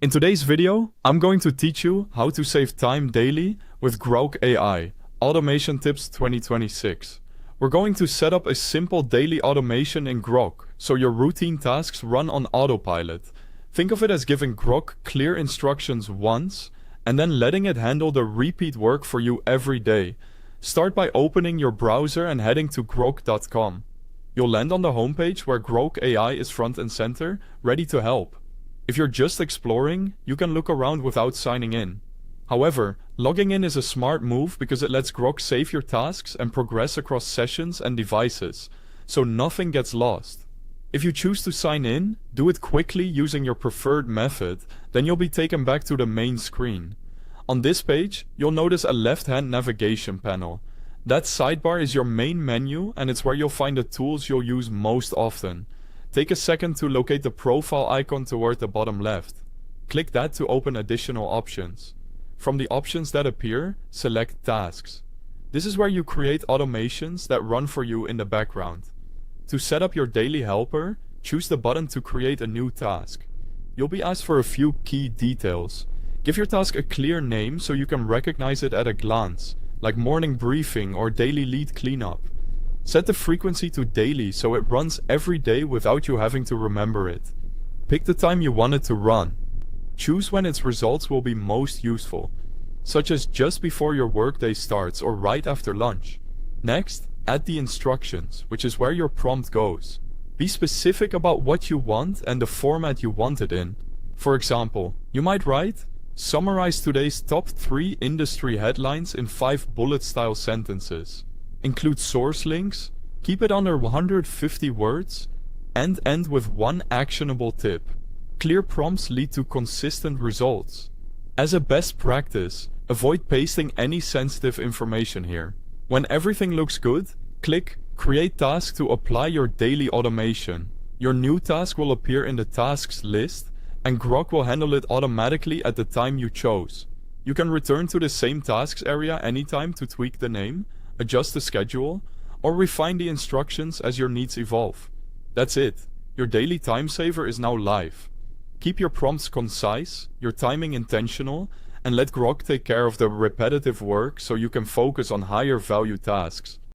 In today's video, I'm going to teach you how to save time daily with Grok AI, Automation Tips 2026. We're going to set up a simple daily automation in Grok, so your routine tasks run on autopilot. Think of it as giving Grok clear instructions once, and then letting it handle the repeat work for you every day. Start by opening your browser and heading to grok.com. You'll land on the homepage where Grok AI is front and center, ready to help. If you're just exploring, you can look around without signing in. However, logging in is a smart move because it lets Grok save your tasks and progress across sessions and devices, so nothing gets lost. If you choose to sign in, do it quickly using your preferred method, then you'll be taken back to the main screen. On this page, you'll notice a left-hand navigation panel. That sidebar is your main menu, and it's where you'll find the tools you'll use most often. Take a second to locate the profile icon toward the bottom left. Click that to open additional options. From the options that appear, select Tasks. This is where you create automations that run for you in the background. To set up your daily helper, choose the button to create a new task. You'll be asked for a few key details. Give your task a clear name so you can recognize it at a glance, like morning briefing or daily lead cleanup. Set the frequency to daily so it runs every day without you having to remember it. Pick the time you want it to run. Choose when its results will be most useful, such as just before your workday starts or right after lunch. Next, add the instructions, which is where your prompt goes. Be specific about what you want and the format you want it in. For example, you might write, summarize today's top 3 industry headlines in 5 bullet-style sentences. Include source links, keep it under 150 words, and end with one actionable tip. Clear prompts lead to consistent results. As a best practice, avoid pasting any sensitive information here. When everything looks good, click Create Task to apply your daily automation. Your new task will appear in the tasks list, and Grok will handle it automatically at the time you chose. You can return to the same tasks area anytime to tweak the name, adjust the schedule, or refine the instructions as your needs evolve. That's it. Your daily time saver is now live. Keep your prompts concise, your timing intentional, and let Grok take care of the repetitive work so you can focus on higher value tasks.